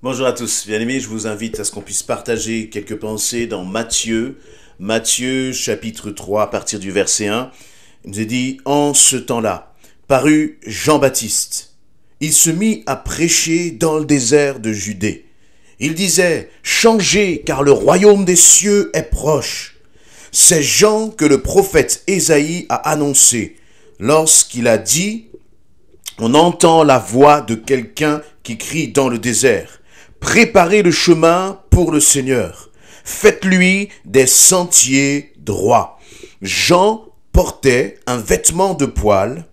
Bonjour à tous, bien-aimés, je vous invite à ce qu'on puisse partager quelques pensées dans Matthieu chapitre 3 à partir du verset 1. Il nous est dit, en ce temps-là, parut Jean-Baptiste. Il se mit à prêcher dans le désert de Judée. Il disait, changez car le royaume des cieux est proche. C'est Jean que le prophète Ésaïe a annoncé lorsqu'il a dit, on entend la voix de quelqu'un qui crie dans le désert. Préparez le chemin pour le Seigneur. Faites-lui des sentiers droits. Jean portait un vêtement de poil,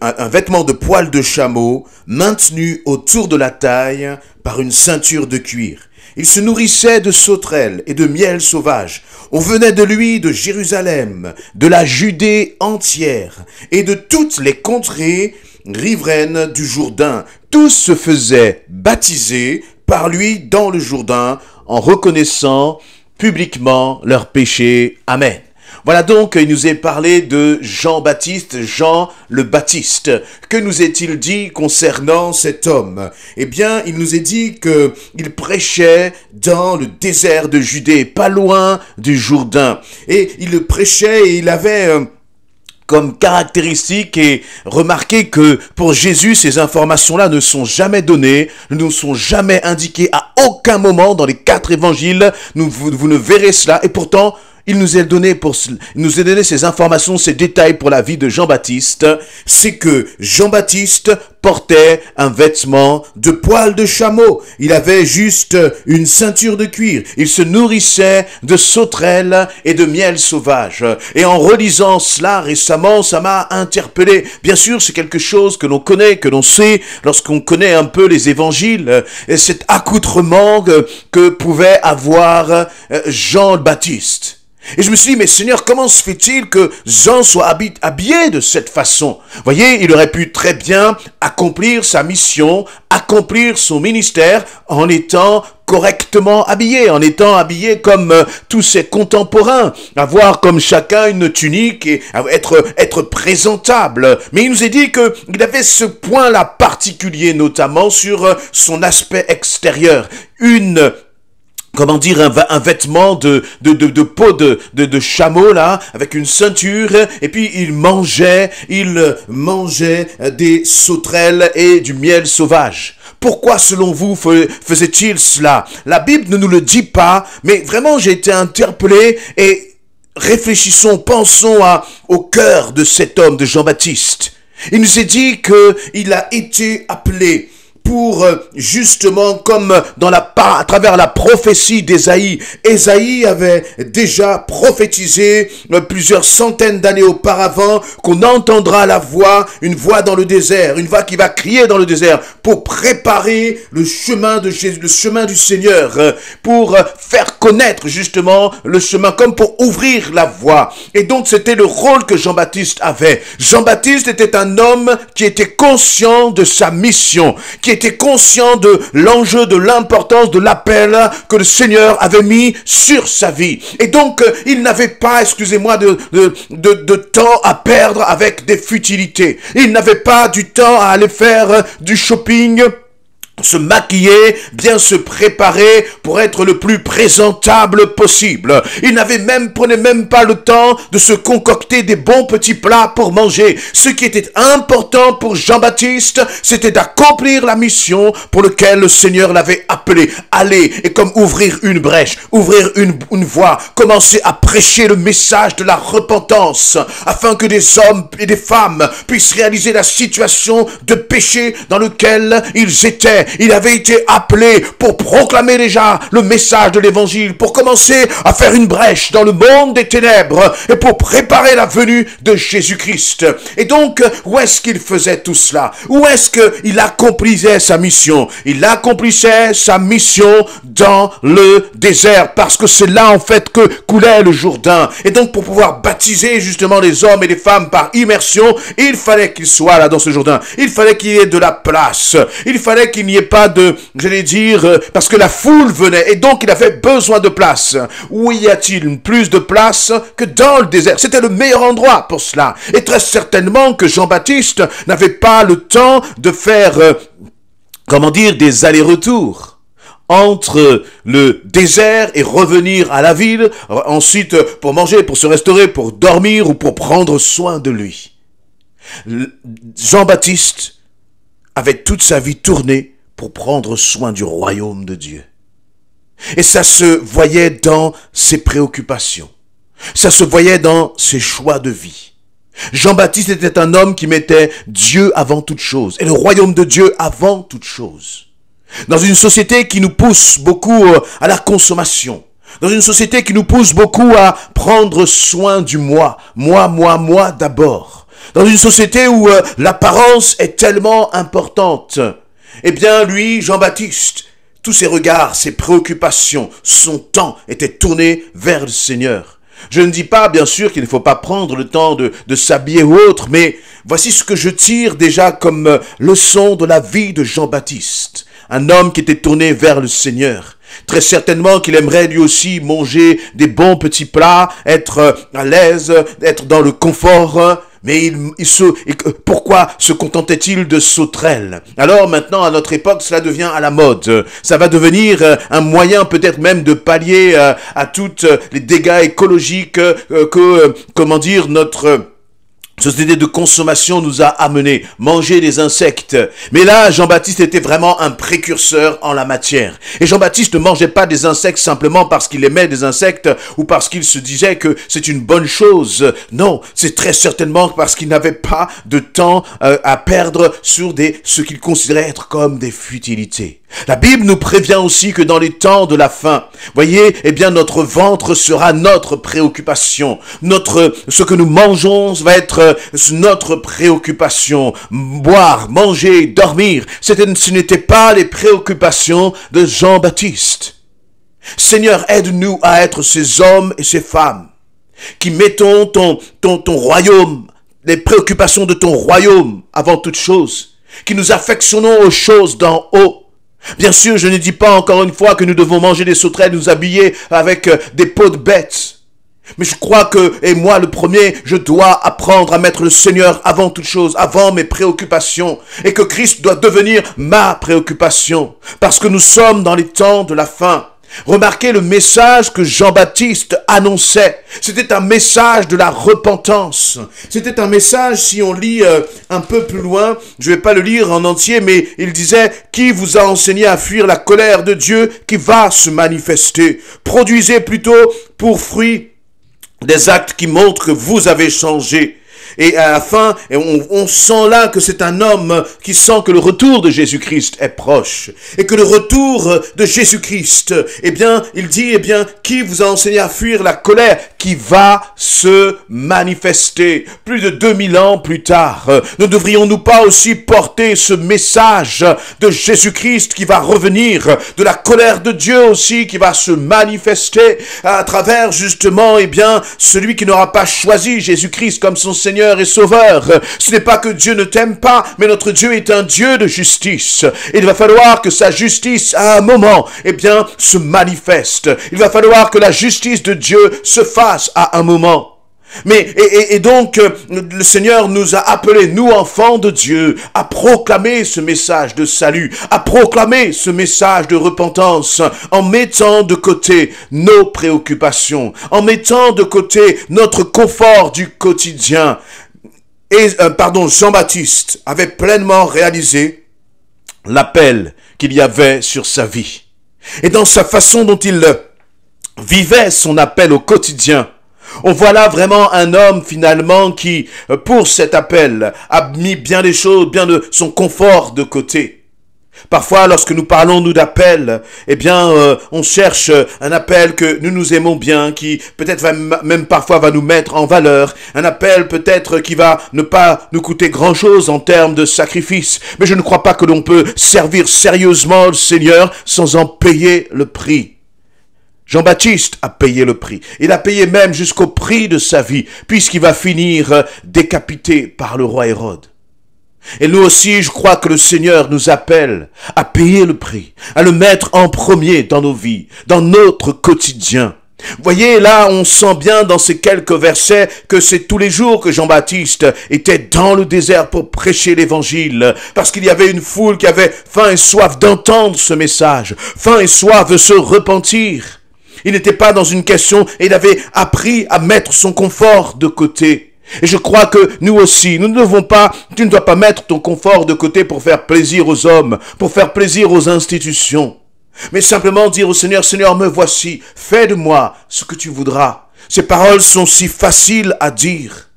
un vêtement de poil de chameau, maintenu autour de la taille par une ceinture de cuir. Il se nourrissait de sauterelles et de miel sauvage. On venait de lui de Jérusalem, de la Judée entière et de toutes les contrées riveraines du Jourdain. Tous se faisaient baptiser par lui dans le Jourdain en reconnaissant publiquement leurs péchés. Amen. Voilà donc, il nous est parlé de Jean-Baptiste, Jean le Baptiste. Que nous est-il dit concernant cet homme? Eh bien, il nous est dit qu'il prêchait dans le désert de Judée, pas loin du Jourdain. Et il le prêchait et il avait comme caractéristique et remarquez que pour Jésus, ces informations-là ne sont jamais données, ne sont jamais indiquées à aucun moment dans les 4 évangiles. Vous ne verrez cela et pourtant, il nous a donné ces informations, ces détails pour la vie de Jean-Baptiste. C'est que Jean-Baptiste portait un vêtement de poil de chameau. Il avait juste une ceinture de cuir. Il se nourrissait de sauterelles et de miel sauvage. Et en relisant cela récemment, ça m'a interpellé. Bien sûr, c'est quelque chose que l'on connaît, que l'on sait lorsqu'on connaît un peu les évangiles. Et cet accoutrement que pouvait avoir Jean-Baptiste. Et je me suis dit, mais Seigneur, comment se fait-il que Jean soit habillé de cette façon? Voyez, il aurait pu très bien accomplir sa mission, accomplir son ministère en étant correctement habillé, en étant habillé comme tous ses contemporains, avoir comme chacun une tunique et être présentable. Mais il nous est dit qu'il avait ce point-là particulier, notamment sur son aspect extérieur. Un vêtement de peau de chameau, là, avec une ceinture, et puis il mangeait des sauterelles et du miel sauvage. Pourquoi, selon vous, faisait-il cela? La Bible ne nous le dit pas, mais vraiment j'ai été interpellé et réfléchissons, pensons au cœur de cet homme, de Jean-Baptiste. Il nous est dit qu'il a été appelé pour justement comme à travers la prophétie d'Ésaïe. Ésaïe avait déjà prophétisé plusieurs centaines d'années auparavant qu'on entendra une voix dans le désert, une voix qui va crier dans le désert pour préparer le chemin de Jésus, le chemin du Seigneur, pour faire connaître justement le chemin, comme pour ouvrir la voie. Et donc c'était le rôle que Jean-Baptiste avait. Jean-Baptiste était un homme qui était conscient de sa mission, qui était conscient de l'enjeu, de l'importance, de l'appel que le Seigneur avait mis sur sa vie. Et donc, il n'avait pas, excusez-moi, de temps à perdre avec des futilités. Il n'avait pas du temps à aller faire du shopping, se maquiller, bien se préparer pour être le plus présentable possible. Il prenait même pas le temps de se concocter des bons petits plats pour manger. Ce qui était important pour Jean-Baptiste, c'était d'accomplir la mission pour laquelle le Seigneur l'avait appelé. Aller et comme ouvrir une brèche, ouvrir une voie, commencer à prêcher le message de la repentance, afin que des hommes et des femmes puissent réaliser la situation de péché dans lequel ils étaient. Il avait été appelé pour proclamer déjà le message de l'évangile, pour commencer à faire une brèche dans le monde des ténèbres et pour préparer la venue de Jésus-Christ. Et donc, où est-ce qu'il faisait tout cela? Où est-ce qu'il accomplissait sa mission? Il accomplissait sa mission dans le désert, parce que c'est là en fait que coulait le Jourdain. Et donc, pour pouvoir baptiser justement les hommes et les femmes par immersion, il fallait qu'il soit là dans ce Jourdain. Il fallait qu'il y ait de la place. Il fallait qu'il n'y ait pas parce que la foule venait et donc il avait besoin de place. Où y a-t-il plus de place que dans le désert? C'était le meilleur endroit pour cela. Et très certainement que Jean-Baptiste n'avait pas le temps de faire, des allers-retours entre le désert et revenir à la ville, ensuite pour manger, pour se restaurer, pour dormir ou pour prendre soin de lui. Jean-Baptiste avait toute sa vie tournée pour prendre soin du royaume de Dieu. Et ça se voyait dans ses préoccupations. Ça se voyait dans ses choix de vie. Jean-Baptiste était un homme qui mettait Dieu avant toute chose et le royaume de Dieu avant toute chose. Dans une société qui nous pousse beaucoup à la consommation, dans une société qui nous pousse beaucoup à prendre soin du moi d'abord, dans une société où l'apparence est tellement importante, eh bien lui, Jean-Baptiste, tous ses regards, ses préoccupations, son temps étaient tournés vers le Seigneur. Je ne dis pas, bien sûr, qu'il ne faut pas prendre le temps de s'habiller ou autre, mais voici ce que je tire déjà comme leçon de la vie de Jean-Baptiste. Un homme qui était tourné vers le Seigneur. Très certainement qu'il aimerait lui aussi manger des bons petits plats, être à l'aise, être dans le confort. Mais pourquoi se contentait-il de sauterelles? Alors maintenant, à notre époque, cela devient à la mode. Ça va devenir un moyen peut-être même de pallier à toutes les dégâts écologiques que notre société de consommation nous a amené, manger des insectes. Mais là, Jean-Baptiste était vraiment un précurseur en la matière. Et Jean-Baptiste ne mangeait pas des insectes simplement parce qu'il aimait des insectes ou parce qu'il se disait que c'est une bonne chose. Non, c'est très certainement parce qu'il n'avait pas de temps à perdre sur ce qu'il considérait être comme des futilités. La Bible nous prévient aussi que dans les temps de la fin, voyez, eh bien notre ventre sera notre préoccupation. Ce que nous mangeons va être notre préoccupation. Boire, manger, dormir, ce n'était pas les préoccupations de Jean-Baptiste. Seigneur, aide-nous à être ces hommes et ces femmes qui mettons ton royaume, les préoccupations de ton royaume avant toute chose, qui nous affectionnons aux choses d'en haut. Bien sûr, je ne dis pas encore une fois que nous devons manger des sauterelles, nous habiller avec des peaux de bêtes. Mais je crois que, et moi le premier, je dois apprendre à mettre le Seigneur avant toute chose, avant mes préoccupations, et que Christ doit devenir ma préoccupation, parce que nous sommes dans les temps de la fin. Remarquez le message que Jean-Baptiste annonçait. C'était un message de la repentance. C'était un message, si on lit un peu plus loin, je ne vais pas le lire en entier, mais il disait « Qui vous a enseigné à fuir la colère de Dieu qui va se manifester? Produisez plutôt pour fruit des actes qui montrent que vous avez changé. » Et à la fin, on sent là que c'est un homme qui sent que le retour de Jésus-Christ est proche. Et que le retour de Jésus-Christ, eh bien, il dit, eh bien, qui vous a enseigné à fuir la colère qui va se manifester? Plus de 2000 ans plus tard, ne devrions-nous pas aussi porter ce message de Jésus-Christ qui va revenir, de la colère de Dieu aussi qui va se manifester à travers justement, eh bien, celui qui n'aura pas choisi Jésus-Christ comme son Seigneur et Sauveur. Ce n'est pas que Dieu ne t'aime pas, mais notre Dieu est un Dieu de justice. Il va falloir que sa justice, à un moment, eh bien, se manifeste. Il va falloir que la justice de Dieu se fasse à un moment. Mais, et donc, le Seigneur nous a appelés, nous enfants de Dieu, à proclamer ce message de salut, à proclamer ce message de repentance, en mettant de côté nos préoccupations, en mettant de côté notre confort du quotidien. Et, Jean-Baptiste avait pleinement réalisé l'appel qu'il y avait sur sa vie. Et dans sa façon dont il vivait son appel au quotidien, on voit là vraiment un homme finalement qui, pour cet appel, a mis bien les choses, bien de son confort de côté. Parfois, lorsque nous parlons, nous, d'appel, eh bien, on cherche un appel que nous aimons bien, qui peut-être même parfois va nous mettre en valeur. Un appel peut-être qui va ne pas nous coûter grand-chose en termes de sacrifice. Mais je ne crois pas que l'on peut servir sérieusement le Seigneur sans en payer le prix. Jean-Baptiste a payé le prix. Il a payé même jusqu'au prix de sa vie, puisqu'il va finir décapité par le roi Hérode. Et nous aussi, je crois que le Seigneur nous appelle à payer le prix, à le mettre en premier dans nos vies, dans notre quotidien. Voyez, là, on sent bien dans ces quelques versets que c'est tous les jours que Jean-Baptiste était dans le désert pour prêcher l'évangile, parce qu'il y avait une foule qui avait faim et soif d'entendre ce message, faim et soif de se repentir. Il n'était pas dans une question et il avait appris à mettre son confort de côté. Et je crois que nous aussi, tu ne dois pas mettre ton confort de côté pour faire plaisir aux hommes, pour faire plaisir aux institutions. Mais simplement dire au Seigneur, Seigneur, me voici, fais de moi ce que tu voudras. Ces paroles sont si faciles à dire,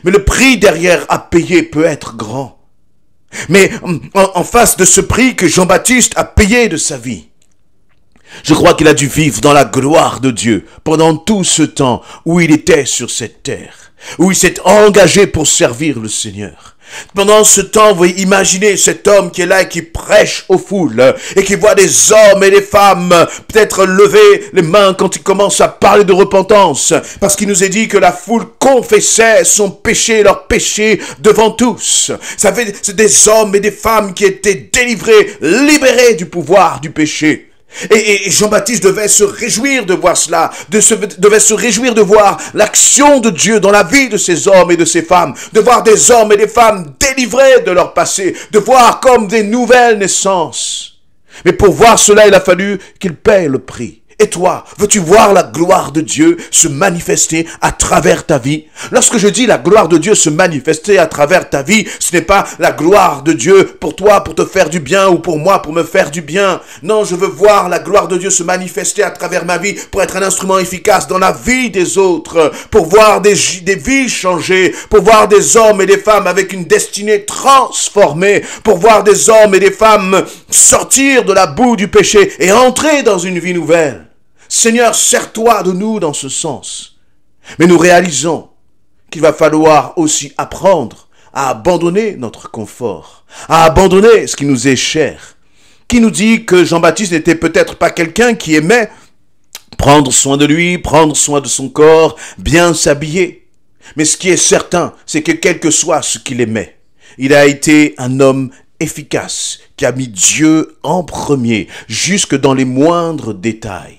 mais le prix derrière à payer peut être grand. Mais en face de ce prix que Jean-Baptiste a payé de sa vie, je crois qu'il a dû vivre dans la gloire de Dieu pendant tout ce temps où il était sur cette terre, où il s'est engagé pour servir le Seigneur. Pendant ce temps, vous imaginez cet homme qui est là et qui prêche aux foules et qui voit des hommes et des femmes peut-être lever les mains quand il commence à parler de repentance, parce qu'il nous est dit que la foule confessait son péché, leur péché devant tous. C'est des hommes et des femmes qui étaient délivrés, libérés du pouvoir du péché. Et Jean-Baptiste devait se réjouir de voir cela, devait se réjouir de voir l'action de Dieu dans la vie de ces hommes et de ces femmes, de voir des hommes et des femmes délivrés de leur passé, de voir comme des nouvelles naissances. Mais pour voir cela, il a fallu qu'il paye le prix. Et toi, veux-tu voir la gloire de Dieu se manifester à travers ta vie? Lorsque je dis la gloire de Dieu se manifester à travers ta vie, ce n'est pas la gloire de Dieu pour toi, pour te faire du bien, ou pour moi, pour me faire du bien. Non, je veux voir la gloire de Dieu se manifester à travers ma vie pour être un instrument efficace dans la vie des autres, pour voir des vies changer, pour voir des hommes et des femmes avec une destinée transformée, pour voir des hommes et des femmes sortir de la boue du péché et entrer dans une vie nouvelle. Seigneur, sers-toi de nous dans ce sens. Mais nous réalisons qu'il va falloir aussi apprendre à abandonner notre confort, à abandonner ce qui nous est cher. Qui nous dit que Jean-Baptiste n'était peut-être pas quelqu'un qui aimait prendre soin de lui, prendre soin de son corps, bien s'habiller. Mais ce qui est certain, c'est que quel que soit ce qu'il aimait, il a été un homme efficace, qui a mis Dieu en premier, jusque dans les moindres détails.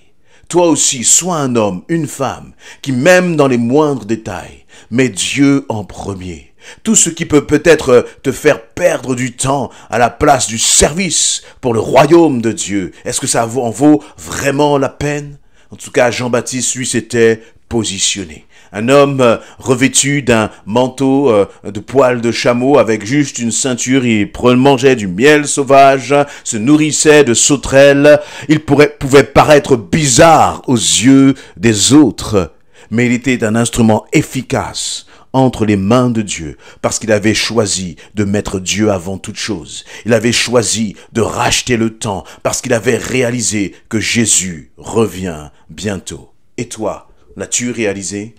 Toi aussi, sois un homme, une femme, qui même dans les moindres détails, met Dieu en premier. Tout ce qui peut peut-être te faire perdre du temps à la place du service pour le royaume de Dieu. Est-ce que ça en vaut vraiment la peine? En tout cas, Jean-Baptiste, lui, s'était positionné. Un homme revêtu d'un manteau de poils de chameau avec juste une ceinture, il mangeait du miel sauvage, se nourrissait de sauterelles. Il pouvait paraître bizarre aux yeux des autres, mais il était un instrument efficace entre les mains de Dieu, parce qu'il avait choisi de mettre Dieu avant toute chose. Il avait choisi de racheter le temps, parce qu'il avait réalisé que Jésus revient bientôt. Et toi, l'as-tu réalisé ?